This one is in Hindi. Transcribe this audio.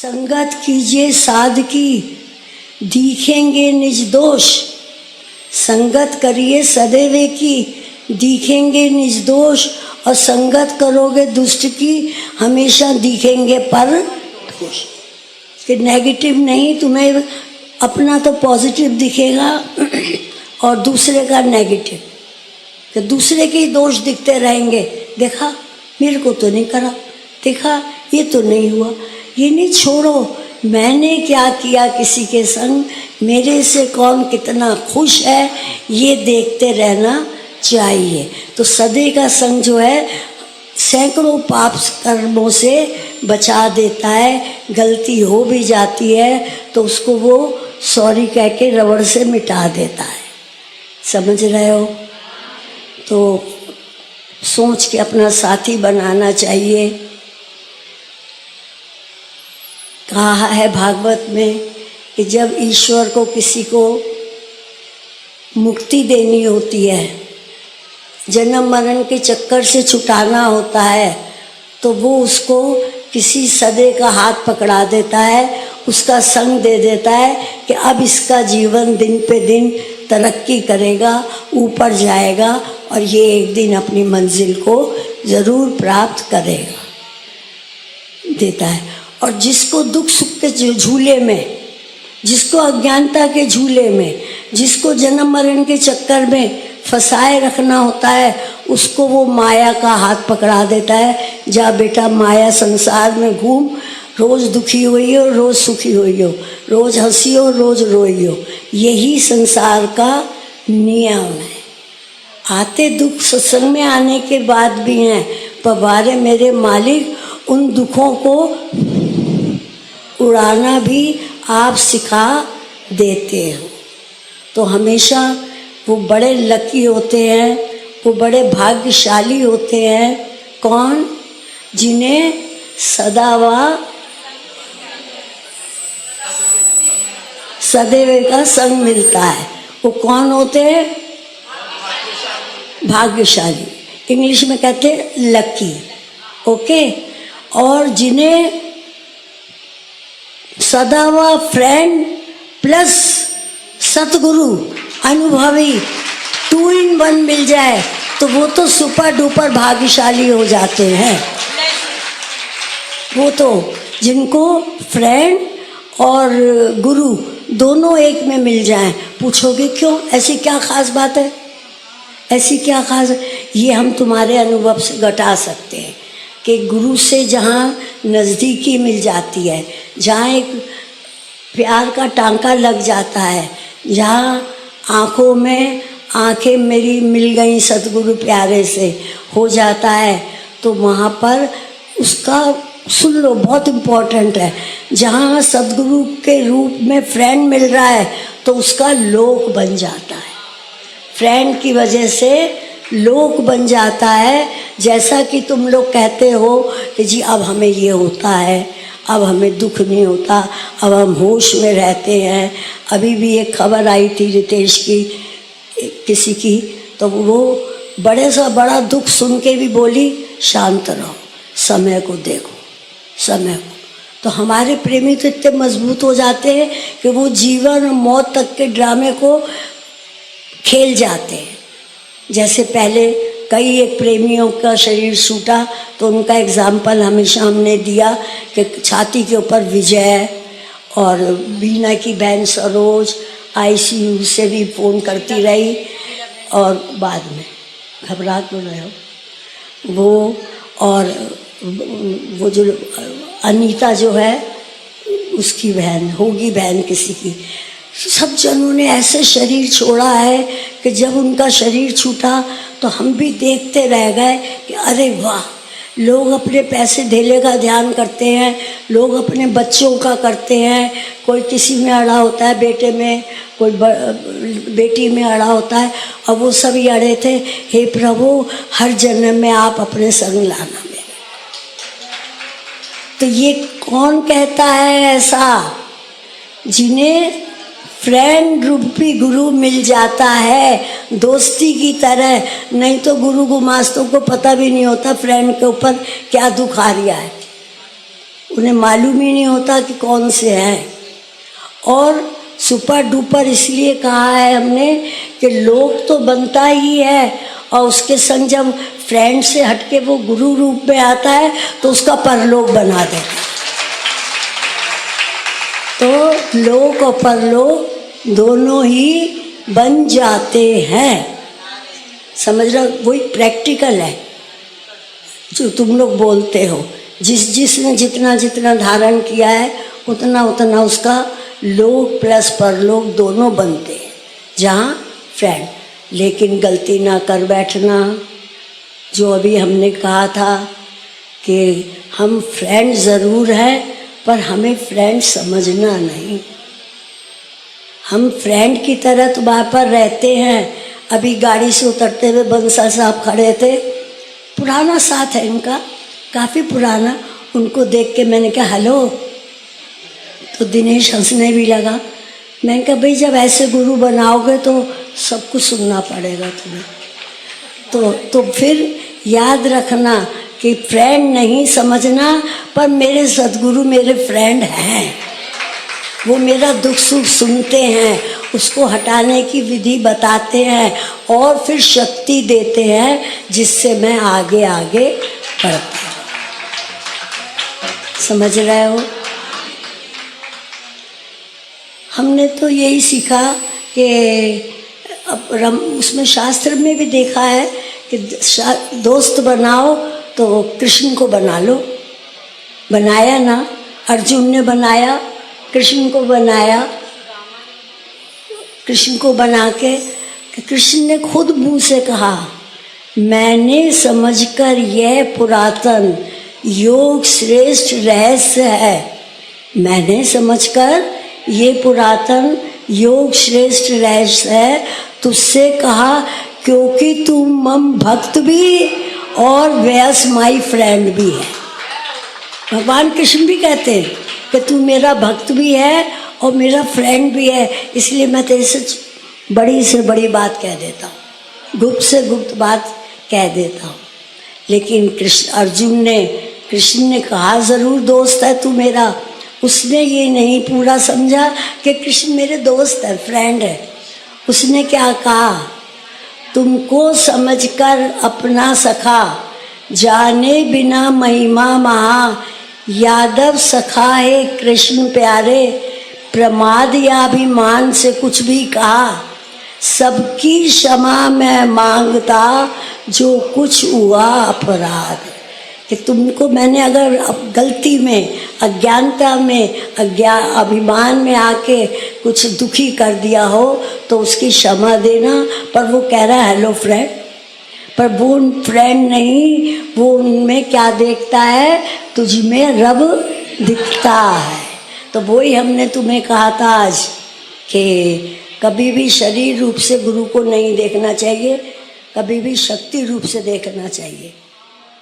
संगत कीजिए साधकी, दिखेंगे निज दोष। संगत करिए सदैव की, दिखेंगे निज दोष। और संगत करोगे दुष्ट की, हमेशा दिखेंगे पर दोष। कि नेगेटिव नहीं, तुम्हें अपना तो पॉजिटिव दिखेगा और दूसरे का नेगेटिव। कि दूसरे के ही दोष दिखते रहेंगे। देखा मेरे को तो नहीं करा, देखा ये तो नहीं हुआ। ये नहीं, छोड़ो, मैंने क्या किया किसी के संग, मेरे से कौन कितना खुश है, ये देखते रहना चाहिए। तो सदे का संग जो है सैकड़ों पाप कर्मों से बचा देता है। गलती हो भी जाती है तो उसको वो सॉरी कह के रबड़ से मिटा देता है। समझ रहे हो? तो सोच के अपना साथी बनाना चाहिए। कहा है भागवत में कि जब ईश्वर को किसी को मुक्ति देनी होती है, जन्म मरण के चक्कर से छुटाना होता है, तो वो उसको किसी सदे का हाथ पकड़ा देता है, उसका संग दे देता है कि अब इसका जीवन दिन पे दिन तरक्की करेगा, ऊपर जाएगा और ये एक दिन अपनी मंजिल को ज़रूर प्राप्त करेगा, देता है। और जिसको दुख सुख के झूले में, जिसको अज्ञानता के झूले में, जिसको जन्म मरण के चक्कर में फंसाए रखना होता है, उसको वो माया का हाथ पकड़ा देता है। जा बेटा माया संसार में घूम, रोज़ दुखी हुई हो, रोज़ सुखी हुई हो, रोज़ हंसी हो, रोज़ रोई हो। यही संसार का नियम है। आते दुख सत्संग में आने के बाद भी हैं, पर बारे मेरे मालिक उन दुखों को उड़ाना भी आप सिखा देते हो। तो हमेशा वो बड़े लकी होते हैं, वो बड़े भाग्यशाली होते हैं। कौन? जिन्हें सदा व सदैव का संग मिलता है। वो कौन होते हैं? भाग्यशाली। इंग्लिश में कहते हैं लकी। ओके। और जिन्हें सदा व फ्रेंड प्लस सतगुरु अनुभवी 2 in 1 मिल जाए तो वो तो सुपर डुपर भाग्यशाली हो जाते हैं। वो तो जिनको फ्रेंड और गुरु दोनों एक में मिल जाएं। पूछोगे क्यों? ऐसी क्या खास बात है? ऐसी क्या खास? ये हम तुम्हारे अनुभव से घटा सकते हैं कि गुरु से जहाँ नज़दीकी मिल जाती है, जहाँ एक प्यार का टांका लग जाता है, जहाँ आँखों में आँखें मेरी मिल गई सतगुरु प्यारे से हो जाता है, तो वहाँ पर उसका सुन लो, बहुत इम्पोर्टेंट है। जहाँ सतगुरु के रूप में फ्रेंड मिल रहा है तो उसका लोक बन जाता है। फ्रेंड की वजह से लोक बन जाता है। जैसा कि तुम लोग कहते हो कि जी अब हमें ये होता है, अब हमें दुख नहीं होता, अब हम होश में रहते हैं। अभी भी एक खबर आई थी रितेश की, किसी की, तो वो बड़े सा बड़ा दुख सुन के भी बोली शांत रहो, समय को देखो, समय को। तो हमारे प्रेमी तो इतने मजबूत हो जाते हैं कि वो जीवन मौत तक के ड्रामे को खेल जाते हैं। जैसे पहले कई एक प्रेमियों का शरीर छूटा तो उनका एग्जाम्पल हमेशा हमने दिया कि छाती के ऊपर विजय और बीना की बहन सरोज ICU से भी फ़ोन करती रही, और बाद में घबरा क्यों रहे हो, वो और वो जो अनीता जो है उसकी बहन होगी, बहन किसी की। सब जनों ने ऐसे शरीर छोड़ा है कि जब उनका शरीर छूटा तो हम भी देखते रह गए कि अरे वाह, लोग अपने पैसे धेले का ध्यान करते हैं, लोग अपने बच्चों का करते हैं। कोई किसी में अड़ा होता है, बेटे में, कोई बेटी में अड़ा होता है, और वो सभी अड़े थे। हे प्रभु, हर जन्म में आप अपने संग लाना मेरे। तो ये कौन कहता है ऐसा? जिन्हें फ्रेंड रूपी गुरु मिल जाता है दोस्ती की तरह। नहीं तो गुरु गुमास्तों को पता भी नहीं होता फ्रेंड के ऊपर क्या दुख आ रहा है। उन्हें मालूम ही नहीं होता कि कौन से हैं। और सुपर डुपर इसलिए कहा है हमने कि लोग तो बनता ही है, और उसके संग जब फ्रेंड से हटके वो गुरु रूप में आता है तो उसका परलोक बना देता। तो लोक और परलोक दोनों ही बन जाते हैं। समझ रहे हो? वही प्रैक्टिकल है जो तुम लोग बोलते हो। जिसने जितना जितना धारण किया है उतना उतना उसका लोक प्लस परलोक दोनों बनते हैं, जहाँ फ्रेंड। लेकिन गलती ना कर बैठना, जो अभी हमने कहा था कि हम फ्रेंड ज़रूर हैं पर हमें फ्रेंड समझना नहीं। हम फ्रेंड की तरह तो वहाँ पर रहते हैं। अभी गाड़ी से उतरते हुए बंसल साहब खड़े थे, पुराना साथ है इनका, काफ़ी पुराना। उनको देख के मैंने कहा हेलो, तो दिनेश हंसने भी लगा। मैंने कहा भाई जब ऐसे गुरु बनाओगे तो सब कुछ सुनना पड़ेगा तुम्हें। तो फिर याद रखना कि फ्रेंड नहीं समझना, पर मेरे सद्गुरु मेरे फ्रेंड हैं। वो मेरा दुख सुख सुनते हैं, उसको हटाने की विधि बताते हैं और फिर शक्ति देते हैं जिससे मैं आगे आगे बढ़ती हूँ। समझ रहे हो? हमने तो यही सीखा कि उसमें शास्त्र में भी देखा है कि दोस्त बनाओ तो कृष्ण को बना लो। बनाया ना, अर्जुन ने बनाया, कृष्ण को बनाया। कृष्ण को बना के कृष्ण ने खुद मुंह से कहा, मैंने समझकर यह पुरातन योग श्रेष्ठ रहस्य है। मैंने समझकर ये पुरातन योग श्रेष्ठ रहस्य है, तुझसे कहा क्योंकि तू मम भक्त भी और व्यस माई फ्रेंड भी है। भगवान कृष्ण भी कहते हैं कि तू मेरा भक्त भी है और मेरा फ्रेंड भी है, इसलिए मैं तेरे से बड़ी से बड़ी बात कह देता हूँ, गुप्त से गुप्त बात कह देता हूँ। लेकिन कृष्ण ने कहा ज़रूर दोस्त है तू मेरा। उसने ये नहीं पूरा समझा कि कृष्ण मेरे दोस्त है, फ्रेंड है। उसने क्या कहा, तुमको समझकर अपना सखा, जाने बिना महिमा महा, यादव सखा है कृष्ण प्यारे, प्रमाद या अभिमान से कुछ भी कहा, सबकी क्षमा मैं मांगता, जो कुछ हुआ अपराध। कि तुमको मैंने अगर गलती में, अज्ञानता में, अभिमान में आके कुछ दुखी कर दिया हो तो उसकी क्षमा देना। पर वो कह रहा है हेलो फ्रेंड, पर वो फ्रेंड नहीं, वो उनमें क्या देखता है, तुझ में रब दिखता है। तो वही हमने तुम्हें कहा था आज कि कभी भी शरीर रूप से गुरु को नहीं देखना चाहिए, कभी भी शक्ति रूप से देखना चाहिए।